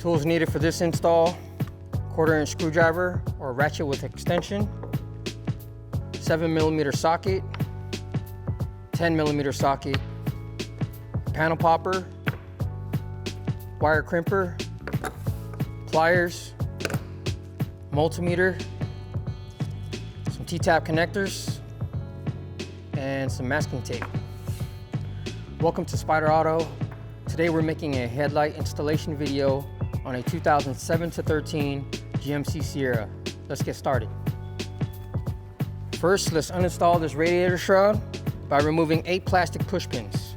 Tools needed for this install: 1/4-inch screwdriver or ratchet with extension, 7mm socket, 10mm socket, panel popper, wire crimper, pliers, multimeter, some T-tap connectors, and some masking tape. Welcome to Spyder Auto. Today we're making a headlight installation video on a 2007-13 GMC Sierra. Let's get started. First, let's uninstall this radiator shroud by removing 8 plastic push pins.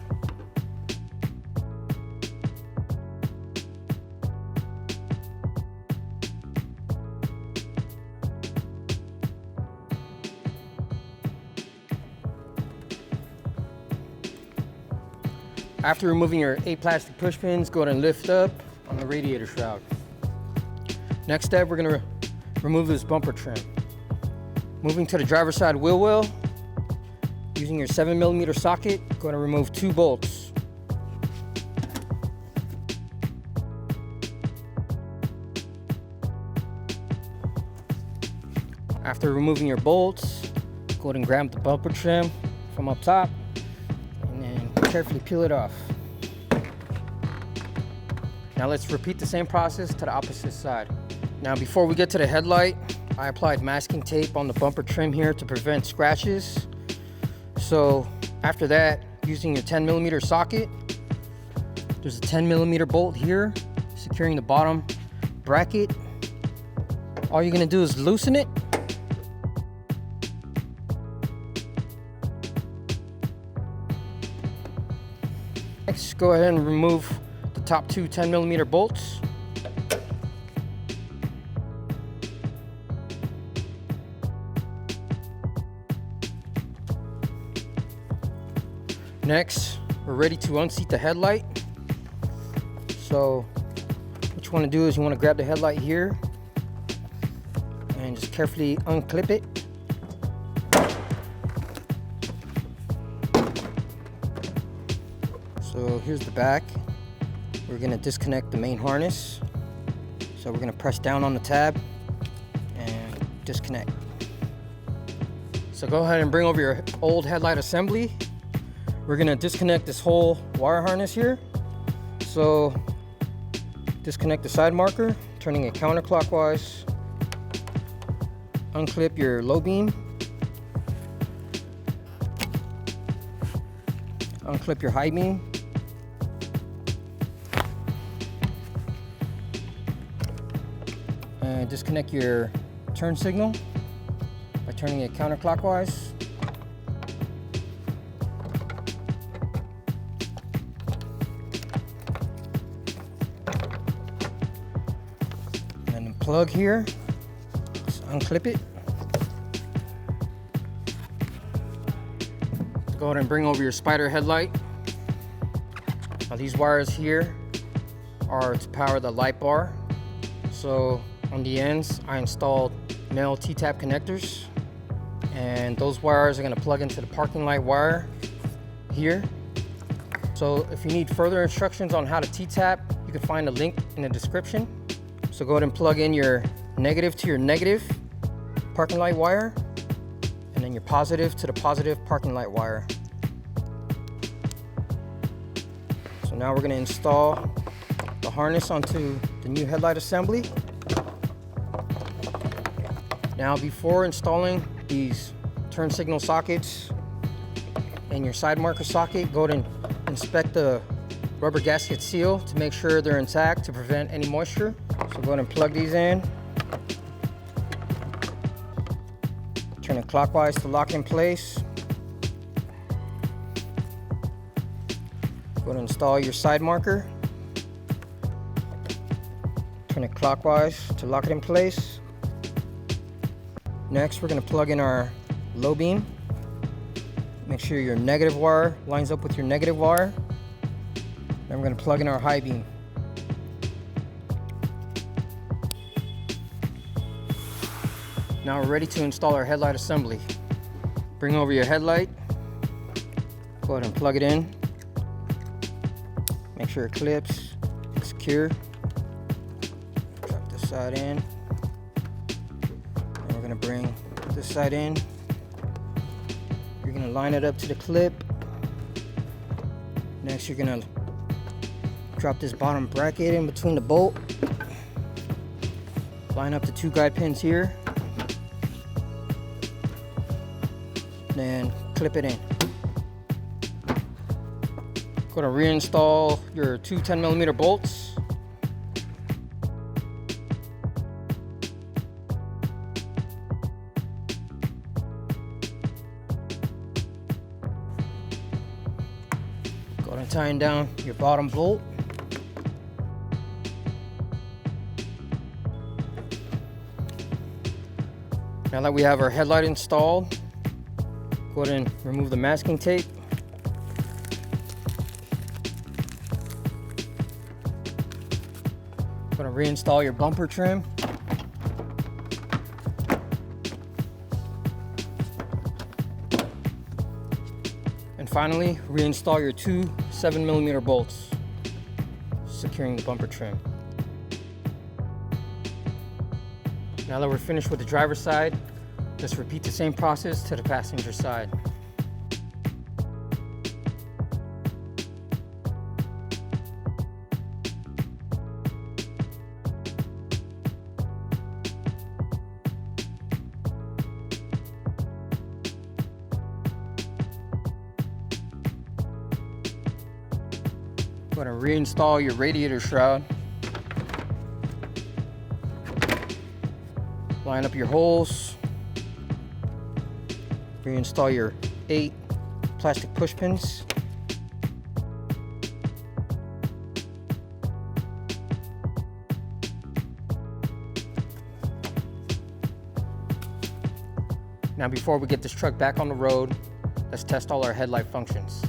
After removing your 8 plastic push pins, go ahead and lift up on the radiator shroud. Next step, we're going to remove this bumper trim. Moving to the driver's side wheel well, using your 7mm socket, go ahead and remove 2 bolts. After removing your bolts, go ahead and grab the bumper trim from up top and then carefully peel it off. Now let's repeat the same process to the opposite side. Now before we get to the headlight, I applied masking tape on the bumper trim here to prevent scratches. So after that, using your 10mm socket, there's a 10mm bolt here securing the bottom bracket. All you're gonna do is loosen it. Next, go ahead and remove the top 2 10mm bolts. Next, we're ready to unseat the headlight. So what you want to do is you want to grab the headlight here and just carefully unclip it. So here's the back. We're going to disconnect the main harness. So we're going to press down on the tab and disconnect. So go ahead and bring over your old headlight assembly. We're going to disconnect this whole wire harness here. So disconnect the side marker, turning it counterclockwise. Unclip your low beam. Unclip your high beam. And disconnect your turn signal by turning it counterclockwise. And the plug here, just unclip it. Go ahead and bring over your Spyder headlight. Now these wires here are to power the light bar. So on the ends, I installed male T-tap connectors, and those wires are going to plug into the parking light wire here. So if you need further instructions on how to T-tap, you can find a link in the description. So go ahead and plug in your negative to your negative parking light wire, and then your positive to the positive parking light wire. So now we're going to install the harness onto the new headlight assembly. Now before installing these turn signal sockets and your side marker socket, go ahead and inspect the rubber gasket seal to make sure they're intact to prevent any moisture. So go ahead and plug these in. Turn it clockwise to lock in place. Go ahead and install your side marker. Turn it clockwise to lock it in place. Next, we're going to plug in our low beam. Make sure your negative wire lines up with your negative wire. Then we're going to plug in our high beam. Now we're ready to install our headlight assembly. Bring over your headlight. Go ahead and plug it in. Make sure it clips, it's secure. side in. And we're gonna bring this side in. You're gonna line it up to the clip. Next, you're gonna drop this bottom bracket in between the bolt. Line up the 2 guide pins here. Then clip it in. Gonna reinstall your 2 10mm bolts. Go ahead and tighten down your bottom bolt. Now that we have our headlight installed, go ahead and remove the masking tape. Going to reinstall your bumper trim. And finally, reinstall your 2 7mm bolts, securing the bumper trim. Now that we're finished with the driver's side, let's repeat the same process to the passenger side. I'm going to reinstall your radiator shroud. Line up your holes. Reinstall your 8 plastic push pins. Now before we get this truck back on the road, let's test all our headlight functions.